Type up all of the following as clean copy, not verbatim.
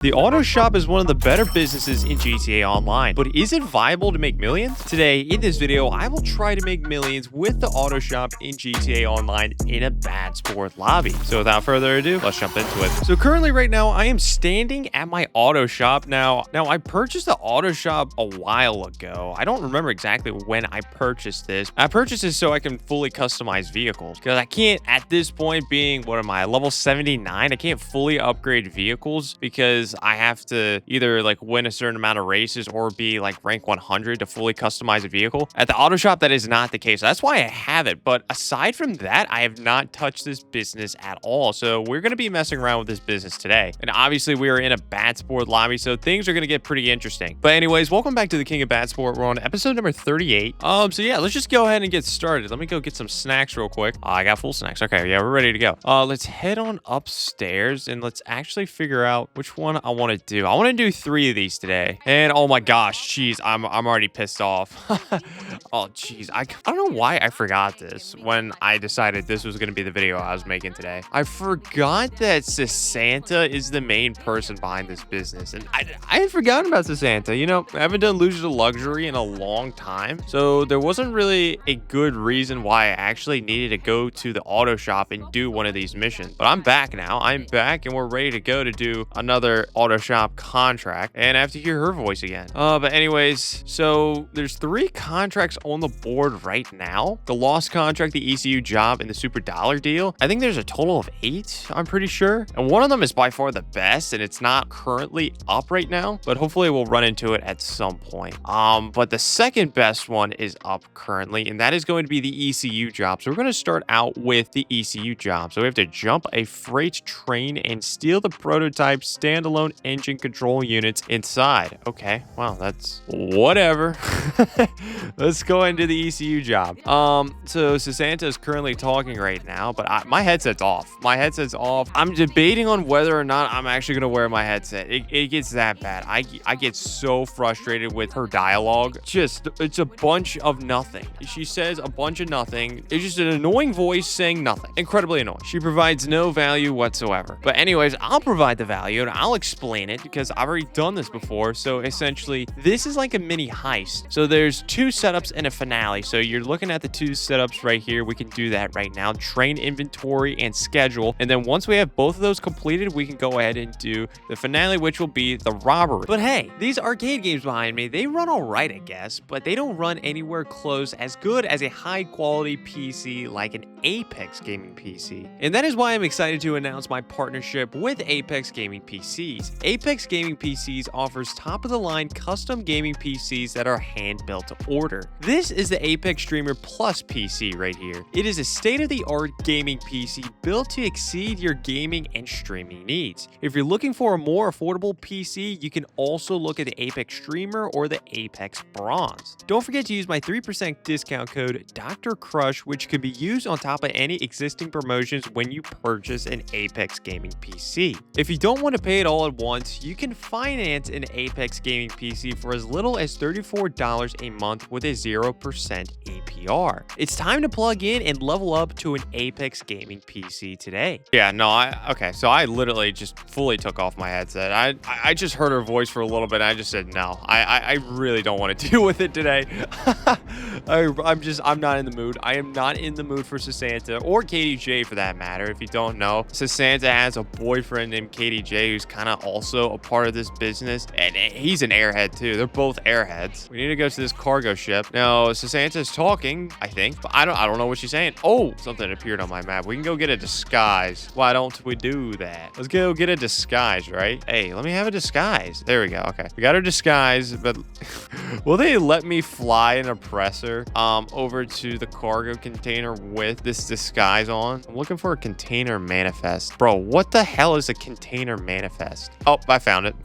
The auto shop is one of the better businesses in GTA Online, but is it viable to make millions? Today, in this video, I will try to make millions with the auto shop in GTA Online in a bad sport lobby. So without further ado, let's jump into it. So currently right now, I am standing at my auto shop. Now I purchased the auto shop a while ago. I don't remember exactly when I purchased this. I purchased this so I can fully customize vehicles because I can't, at this point being, what am I, level 79? I can't fully upgrade vehicles because I have to either like win a certain amount of races or be like rank 100 to fully customize a vehicle. At the auto shop, that is not the case. That's why I have it. But aside from that, I have not touched this business at all. So we're going to be messing around with this business today. And obviously we are in a bad sport lobby, so things are going to get pretty interesting. But anyways, welcome back to the King of Bad Sport. We're on episode number 38. So yeah, let's just go ahead and get started. Let me go get some snacks real quick. I got full snacks. Okay, yeah, we're ready to go. Let's head on upstairs and let's actually figure out which one I want to do. I want to do 3 of these today. And oh my gosh, jeez, I'm already pissed off. Oh jeez, I don't know why I forgot this when I decided this was going to be the video I was making today. I forgot that Santa is the main person behind this business, and I had forgotten about Santa. You know, I haven't done Luxury to Luxury in a long time, so there wasn't really a good reason why I actually needed to go to the auto shop and do one of these missions. But I'm back now. I'm back and we're ready to go to do another auto shop contract, and I have to hear her voice again. But anyways, so there's 3 contracts on the board right now: the lost contract, the ECU job, and the super dollar deal. I think there's a total of 8, I'm pretty sure, and one of them is by far the best, and it's not currently up right now, but hopefully we'll run into it at some point. But the second best one is up currently, and that is going to be the ECU job. So we're going to start out with the ECU job. So we have to jump a freight train and steal the prototype standalone engine control units inside. Okay, well, that's whatever. Let's go into the ECU job. So Santa is currently talking right now, but my headset's off. My headset's off. I'm debating on whether or not I'm actually going to wear my headset. It gets that bad. I get so frustrated with her dialogue. It's a bunch of nothing. She says a bunch of nothing. It's just an annoying voice saying nothing. Incredibly annoying. She provides no value whatsoever. But anyways, I'll provide the value and I'll explain it because I've already done this before. So essentially, this is like a mini heist. So there's 2 setups and a finale. So you're looking at the 2 setups right here. We can do that right now. Train inventory and schedule. And then once we have both of those completed, we can go ahead and do the finale, which will be the robbery. But hey, these arcade games behind me, they run all right, I guess, but they don't run anywhere close as good as a high quality PC like an Apex gaming PC. And that is why I'm excited to announce my partnership with Apex Gaming PCs. Apex Gaming PCs offers top of the line custom gaming PCs that are hand built to order. This is the Apex Streamer Plus PC right here. It is a state-of-the-art gaming PC built to exceed your gaming and streaming needs. If you're looking for a more affordable PC, you can also look at the Apex Streamer or the Apex Bronze. Don't forget to use my 3% discount code Dr. Crush, which can be used on top of any existing promotions when you purchase an Apex Gaming PC. If you don't want to pay it all at once, you can finance an Apex Gaming PC for as little as $34 a month with a 0% APR. It's time to plug in and level up to an Apex Gaming PC today. Yeah, no, okay, so I literally just fully took off my headset. I just heard her voice for a little bit and I just said no. I really don't want to deal with it today. I'm not in the mood. I am not in the mood for Santa or KDJ for that matter. If you don't know, Santa has a boyfriend named KDJ who's kind of also a part of this business, and he's an airhead too. They're both airheads. We need to go to this cargo ship. Now, Santa's talking, I think, but I don't know what she's saying. Oh, something appeared on my map. We can go get a disguise. Why don't we do that? Let's go get a disguise, right? Hey, let me have a disguise. There we go. Okay, we got our disguise, but will they let me fly an oppressor over to the cargo container with this disguise on? I'm looking for a container manifest. Bro, what the hell is a container manifest? Oh, I found it.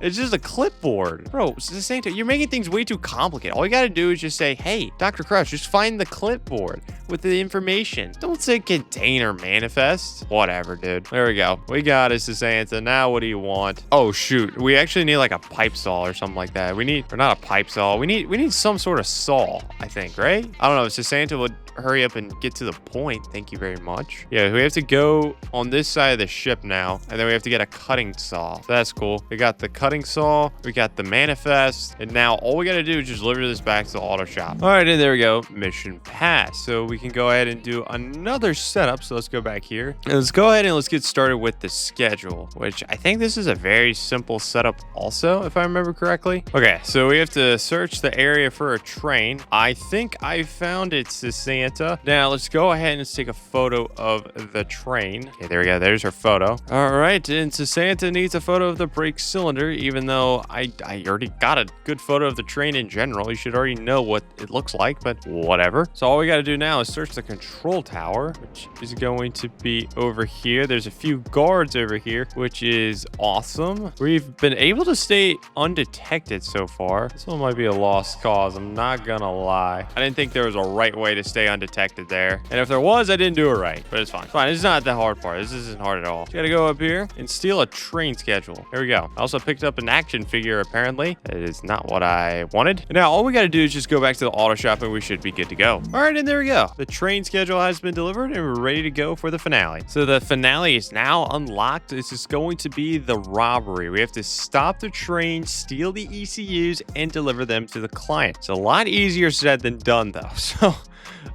It's just a clipboard. Bro, Santa, you're making things way too complicated. All you gotta do is just say, hey, Dr. Crush, just find the clipboard with the information. Don't say container manifest. Whatever, dude. There we go. We got it, Santa. Now what do you want? Oh, shoot. We actually need like a pipe saw or something like that. Or not a pipe saw. We need some sort of saw, I think, right? I don't know. Santa would hurry up and get to the point. Thank you very much. Yeah, we have to go on this side of the ship now, and then we have to get a cutting saw. saw. So that's cool. We got the cutting saw. We got the manifest. And now all we got to do is just deliver this back to the auto shop. All right, and there we go. Mission passed. So we can go ahead and do another setup. So let's go back here. And let's go ahead and let's get started with the schedule, which I think this is a very simple setup also, if I remember correctly. Okay, so we have to search the area for a train. I think I found it, Santa. Now let's go ahead and let's take a photo of the train. Okay, there we go. There's her photo. All right, and Santa needs a photo of the brake cylinder, even though I already got a good photo of the train in general. You should already know what it looks like, but whatever. So all we got to do now is search the control tower, which is going to be over here. There's a few guards over here, which is awesome. We've been able to stay undetected so far. This one might be a lost cause. I'm not gonna lie. I didn't think there was a right way to stay undetected there. And if there was, I didn't do it right, but it's fine. It's fine. It's not the hard part. This isn't hard at all. Just gotta go up here and steal a train schedule. Here we go. I also picked up an action figure, apparently. It is not what I wanted. And now all we gotta do is just go back to the auto shop and we should be good to go. All right, and there we go. The train schedule has been delivered and we're ready to go for the finale. So the finale is now unlocked. This is going to be the robbery. We have to stop the train, steal the ECUs, and deliver them to the client. It's a lot easier said than done, though. So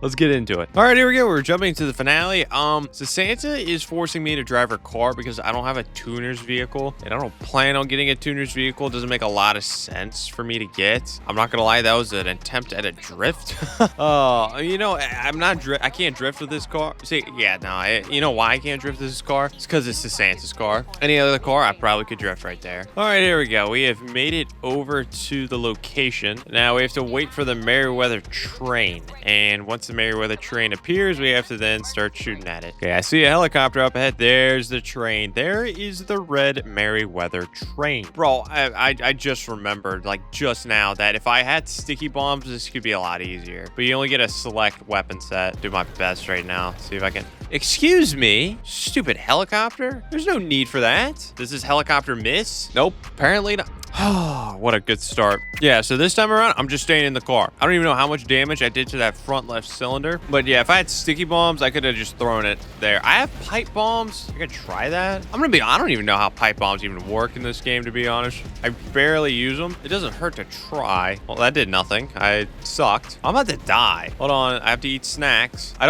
let's get into it. All right, here we go. We're jumping to the finale. So Santa is forcing me to drive her car because I don't have a tuner's vehicle, and I don't plan on getting a tuner's vehicle. It doesn't make a lot of sense for me to get. I'm not gonna lie, that was an attempt at a drift. You know, I can't drift with this car. See, yeah, no, you know why I can't drift with this car? It's because it's Santa's car. Any other car, I probably could drift right there. All right, here we go. We have made it over to the location. Now we have to wait for the Merryweather train, and once the Merryweather train appears, we have to then start shooting at it. Okay, I see a helicopter up ahead. There's the train. There is the red Merryweather train. Bro, I just remembered, like, just now that if I had sticky bombs, this could be a lot easier. But you only get a select weapon set. Do my best right now. See if I can... Excuse me? Stupid helicopter? There's no need for that. Does this helicopter miss? Nope, apparently not. Oh, what a good start. Yeah, so this time around, I'm just staying in the car. I don't even know how much damage I did to that front left cylinder. But yeah, if I had sticky bombs, I could have just thrown it there. I have pipe bombs. I could try that. I don't even know how pipe bombs even work in this game, to be honest. I barely use them. It doesn't hurt to try. Well, that did nothing. I sucked. I'm about to die. Hold on. I have to eat snacks. I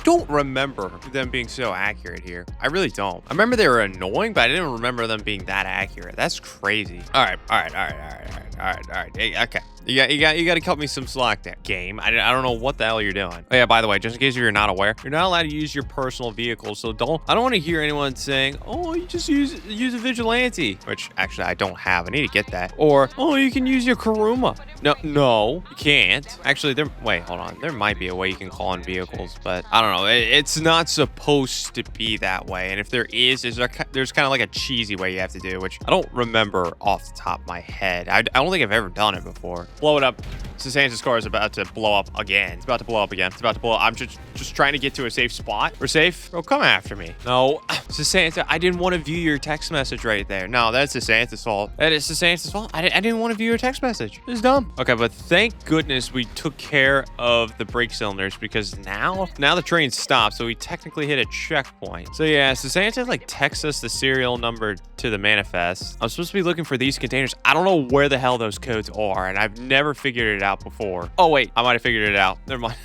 don't remember them being so accurate here. I really don't. I remember they were annoying, but I didn't remember them being that accurate. That's crazy. All right. Hey, okay. You got to cut me some slack there, game. I don't know what the hell you're doing. Oh yeah, by the way, just in case you're not aware, you're not allowed to use your personal vehicle. So I don't want to hear anyone saying, "Oh, you just use a vigilante," which actually I don't have. I need to get that. Or, "Oh, you can use your Kuruma." No, you can't. Actually, wait, hold on. There might be a way you can call in vehicles, but I don't know. It's not supposed to be that way. And if there is, there's kind of like a cheesy way you have to do, which I don't remember off the top of my head. I don't think I've ever done it before. Blow it up. Santa's car is about to blow up again. It's about to blow up again. It's about to blow up. I'm just trying to get to a safe spot. We're safe. Bro, come after me. No. Santa, I didn't want to view your text message right there. No, that's Santa's fault. That is Santa's fault. I didn't want to view your text message. It's dumb. Okay, but thank goodness we took care of the brake cylinders because now the train stopped, so we technically hit a checkpoint. So yeah, Santa like texts us the serial number to the manifest. I'm supposed to be looking for these containers. I don't know where the hell those codes are, and I've never figured it out before. Oh wait, I might have figured it out. Never mind.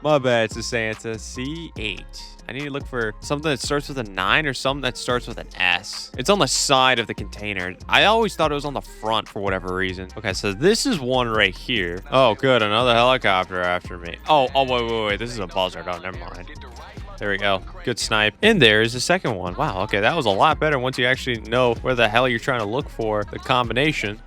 My bad, Santa. C8. I need to look for something that starts with a 9 or something that starts with an S. It's on the side of the container. I always thought it was on the front for whatever reason. Okay, so this is one right here. Oh, good. Another helicopter after me. Oh, wait. This is a buzzard. Oh, never mind. There we go. Good snipe. And there is the second one. Wow, okay, that was a lot better once you actually know where the hell you're trying to look for the combination.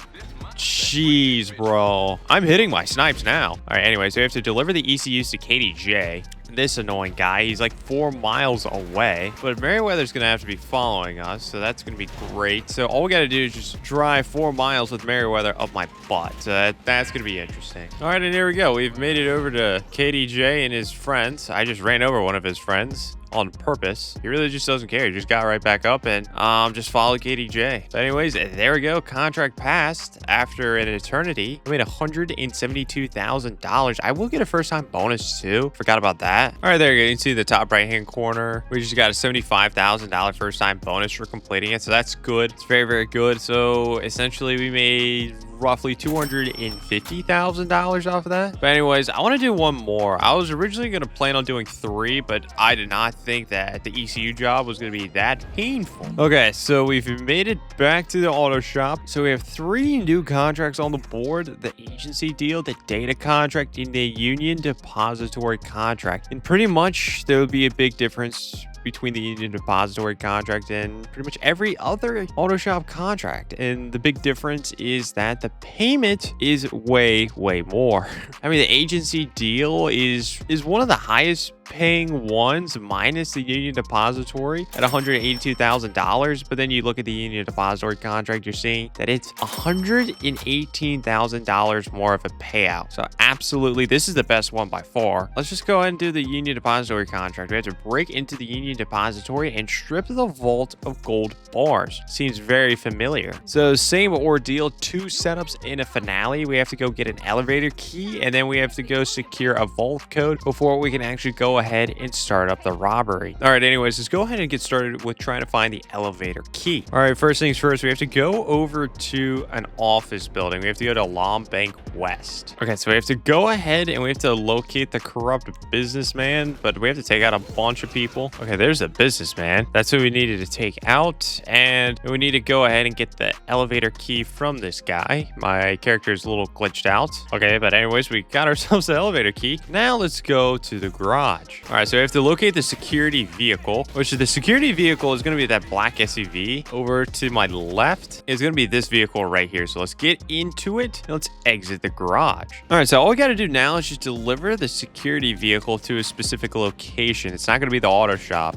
Jeez, bro. I'm hitting my snipes now. All right, anyway, so we have to deliver the ECUs to KDJ. This annoying guy, he's like 4 miles away, but Merryweather's gonna have to be following us, so that's gonna be great. So all we gotta do is just drive 4 miles with Merryweather up my butt. So that's gonna be interesting. All right, and here we go. We've made it over to KDJ and his friends. I just ran over one of his friends. on purpose. He really just doesn't care. He just got right back up and just followed KDJ. But anyways, there we go. Contract passed after an eternity. I made $172,000. I will get a first-time bonus too. Forgot about that. All right, there you go. You can see the top right-hand corner. We just got a $75,000 first-time bonus for completing it. So that's good. It's very, very good. So essentially, we made roughly $250,000 off of that. But anyways, I want to do one more. I was originally going to plan on doing 3, but I did not think that the ECU job was going to be that painful. Okay, so we've made it back to the auto shop. So we have 3 new contracts on the board: the agency deal, the data contract, and the union depository contract. And pretty much there would be a big difference between the union depository contract and pretty much every other auto shop contract. And the big difference is that the payment is way more. I mean, the agency deal is one of the highest paying ones minus the union depository at $182,000. But then you look at the union depository contract, you're seeing that it's $118,000 more of a payout. So absolutely, this is the best one by far. Let's just go ahead and do the union depository contract. We have to break into the union depository and strip the vault of gold bars. Seems very familiar. So same ordeal, 2 setups in a finale. We have to go get an elevator key, and then we have to go secure a vault code before we can actually go ahead and start up the robbery. All right, anyways, let's go ahead and get started with trying to find the elevator key. All right, first things first, we have to go over to an office building. We have to go to Lom Bank West. Okay, so we have to go ahead and we have to locate the corrupt businessman, but we have to take out a bunch of people. Okay, there's a businessman. That's who we needed to take out, and we need to go ahead and get the elevator key from this guy. My character is a little glitched out. Okay, but anyways, we got ourselves the elevator key. Now let's go to the garage. All right, so we have to locate the security vehicle, which is the security vehicle is going to be that black SUV. Over to my left is going to be this vehicle right here. So let's get into it and let's exit the garage. All right, so all we got to do now is just deliver the security vehicle to a specific location. It's not going to be the auto shop.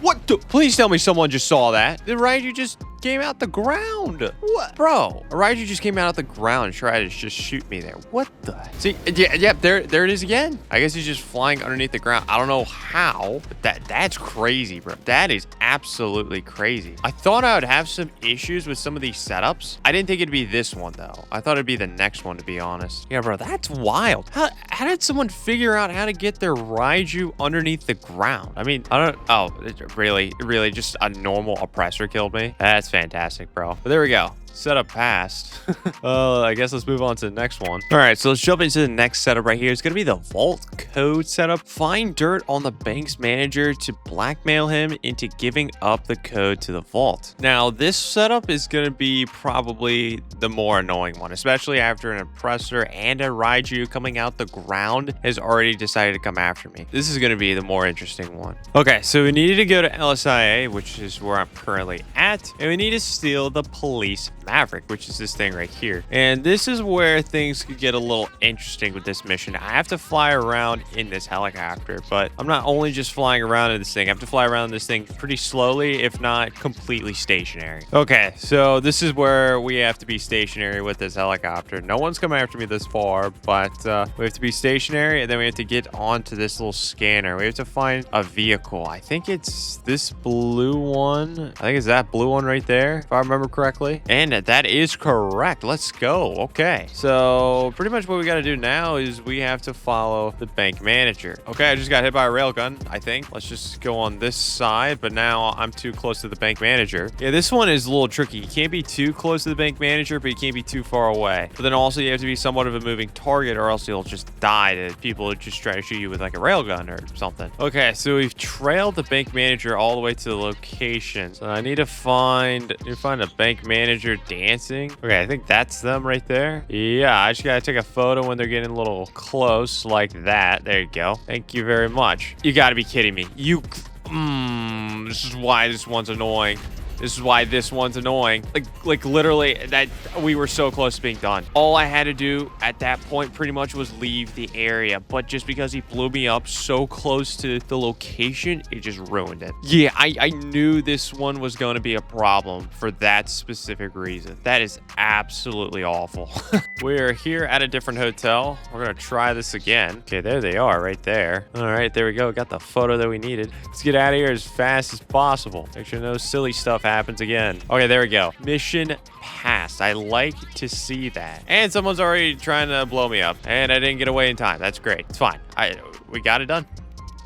What the? Please tell me someone just saw that. The Raiju just came out the ground. What? Bro, a Raiju just came out of the ground and tried to just shoot me there. What the? See, yeah, there it is again. I guess he's just flying underneath the ground. I don't know how, but that's crazy, bro. That is absolutely crazy. I thought I would have some issues with some of these setups. I didn't think it'd be this one, though. I thought it'd be the next one, to be honest. Yeah, bro, that's wild. How did someone figure out how to get their Raiju underneath the ground? I mean, I don't... Oh, really just a normal oppressor killed me? That's fantastic, bro. But there we go. Setup passed. I guess let's move on to the next one. All right, so let's jump into the next setup right here. It's going to be the vault code setup. Find dirt on the bank's manager to blackmail him into giving up the code to the vault. Now, this setup is going to be probably the more annoying one, especially after an oppressor and a Raiju coming out the ground has already decided to come after me. This is going to be the more interesting one. Okay, so we needed to go to LSIA, which is where I'm currently at, and we need to steal the police Maverick, which is this thing right here. And this is where things could get a little interesting with this mission. I have to fly around in this helicopter, but I'm not only just flying around in this thing. I have to fly around in this thing pretty slowly, if not completely stationary. Okay, so this is where we have to be stationary with this helicopter. No one's come after me this far, but we have to be stationary, and then we have to get onto this little scanner. We have to find a vehicle. I think it's this blue one. I think it's that blue one right there, if I remember correctly. And that is correct. Let's go. Okay, so pretty much what we got to do now is we have to follow the bank manager. Okay, I just got hit by a railgun, I think. Let's just go on this side, but now I'm too close to the bank manager. Yeah, this one is a little tricky. You can't be too close to the bank manager, but you can't be too far away. But then also you have to be somewhat of a moving target, or else you'll just die to people who just try to shoot you with like a railgun or something. Okay, so we've trailed the bank manager all the way to the location. So I need to find a bank manager dancing. Okay, I think that's them right there. Yeah, I just gotta take a photo when they're getting a little close like that. There you go. Thank you very much. You gotta be kidding me. This is why this one's annoying. This is why this one's annoying. Like literally, that we were so close to being done. All I had to do at that point pretty much was leave the area, but just because he blew me up so close to the location, it just ruined it. Yeah, I knew this one was going to be a problem for that specific reason. That is absolutely awful. We're here at a different hotel. We're going to try this again. Okay, there they are right there. All right, there we go. Got the photo that we needed. Let's get out of here as fast as possible. Make sure no silly stuff happens again. Okay, there we go. Mission passed. I like to see that. And someone's already trying to blow me up. And I didn't get away in time. That's great. It's fine. We got it done.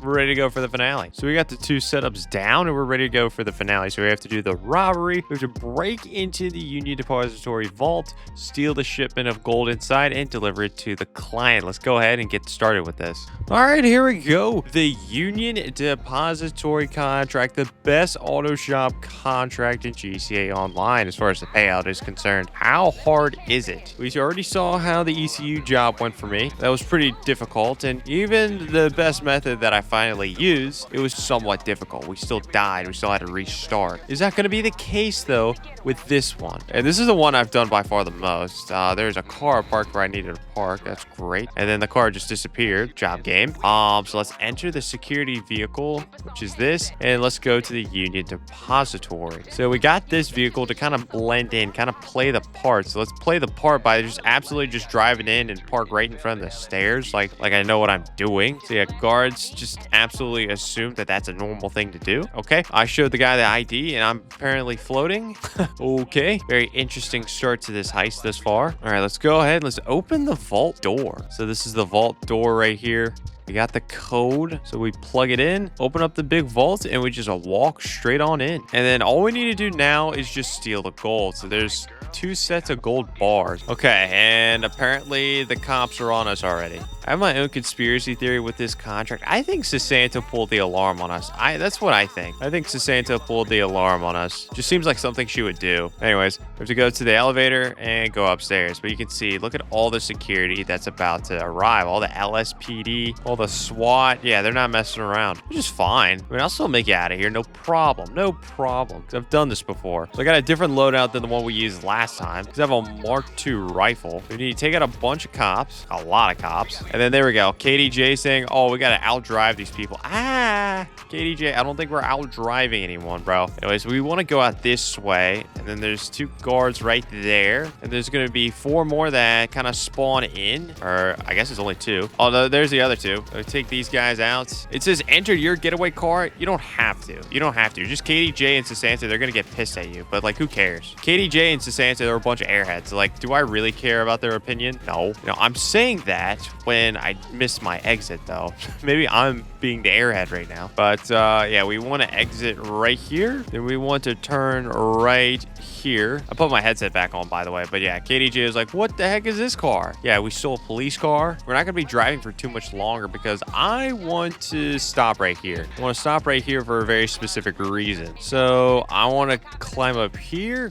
We're ready to go for the finale. So we got the 2 setups down and we're ready to go for the finale. So we have to do the robbery. We have to break into the Union Depository vault, steal the shipment of gold inside, and deliver it to the client. Let's go ahead and get started with this. All right, here we go. The Union Depository contract, the best auto shop contract in GTA Online as far as the payout is concerned. How hard is it? We already saw how the ECU job went for me. That was pretty difficult, and even the best method that I finally used, it was somewhat difficult. We still died. We still had to restart. Is that going to be the case, though, with this one? And this is the one I've done by far the most. There's a car parked where I needed to park. That's great. And then the car just disappeared. Job game. So let's enter the security vehicle, which is this, and let's go to the Union Depository. So we got this vehicle to kind of blend in, kind of play the part. So let's play the part by just absolutely just driving in and park right in front of the stairs, like I know what I'm doing. So yeah, guards just absolutely assume that that's a normal thing to do. Okay, I showed the guy the ID and I'm apparently floating. Okay, very interesting start to this heist thus far. All right, let's go ahead. Let's open the vault door. So this is the vault door right here. We got the code, so we plug it in, open up the big vault, and we just walk straight on in. And then all we need to do now is just steal the gold. So there's 2 sets of gold bars. Okay, and apparently the cops are on us already. I have my own conspiracy theory with this contract. I think Sasanto pulled the alarm on us. That's what I think. I think Sasanto pulled the alarm on us. Just seems like something she would do. Anyways, we have to go to the elevator and go upstairs. But you can see, look at all the security that's about to arrive. All the LSPD, all the SWAT. Yeah, they're not messing around. Which is fine. I mean, I'll still make it out of here. No problem. No problem. Because I've done this before. So I got a different loadout than the one we used last time. Because I have a Mark II rifle. We need to take out a bunch of cops. A lot of cops. And then there we go. KDJ saying, oh, we got to outdrive these people. KDJ, I don't think we're outdriving anyone, bro. Anyways, we want to go out this way. And then there's 2 guards right there. And there's going to be 4 more that kind of spawn in. Or I guess it's only 2. Oh, no, there's the other 2. So take these guys out. It says enter your getaway car. You don't have to. You don't have to. Just KDJ and Sasanto, they're going to get pissed at you. But, like, who cares? KDJ and Sasanto, they're a bunch of airheads. So, like, do I really care about their opinion? No. You know, I'm saying that when I missed my exit, though. Maybe I'm being the airhead right now. But, yeah, we want to exit right here. Then we want to turn right here. I put my headset back on, by the way. But, yeah, KDJ is like, what the heck is this car? Yeah, we stole a police car. We're not going to be driving for too much longer because I want to stop right here. I want to stop right here for a very specific reason. So, I want to climb up here,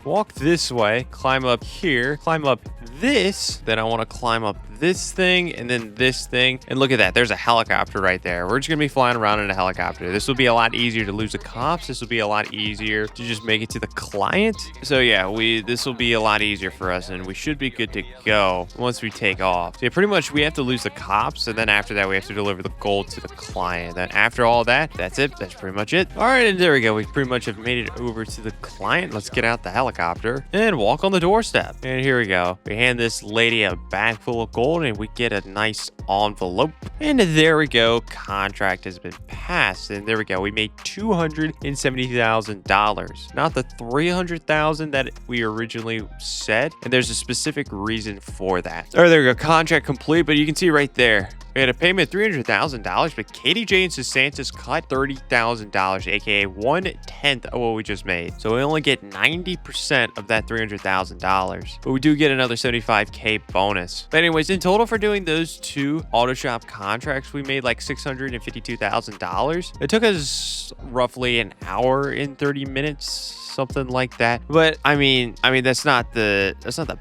walk this way, climb up here, climb up this. Then I want to climb up this thing and then this thing. And look at that. There's a helicopter right there. We're just going to be flying around in a helicopter. This will be a lot easier to lose the cops. This will be a lot easier to just make it to the client. So yeah, this will be a lot easier for us and we should be good to go once we take off. So yeah, pretty much we have to lose the cops and then after that we have to deliver the gold to the client. Then after all that, that's it. That's pretty much it. All right, and there we go. We pretty much have made it over to the client. Let's get out the helicopter and walk on the doorstep. And here we go. We hand this lady a bag full of gold and we get a nice envelope. And there we go. Contract has been passed. And there we go. We made $270,000. Not the $300,000 that we originally said. And there's a specific reason for that. All right, there we go. Contract complete. But you can see right there, we had a payment of $300,000, but KDJ and Sasantos cut $30,000, aka 1/10 of what we just made. So we only get 90% of that $300,000, but we do get another $75K bonus. But anyways, in total for doing those 2 auto shop contracts, we made like $652,000. It took us roughly an hour and 30 minutes. Something like that. But I mean that's not the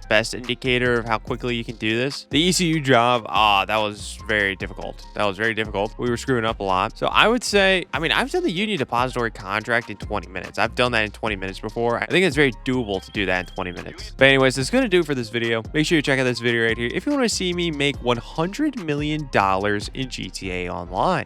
best indicator of how quickly you can do this. The ECU job, that was very very difficult. That was very difficult. We were screwing up a lot. So I would say, I mean, I've done the Union Depository contract in 20 minutes. I've done that in 20 minutes before. I think it's very doable to do that in 20 minutes. But anyways, that's going to do it for this video. Make sure you check out this video right here if you want to see me make $100 million in GTA Online.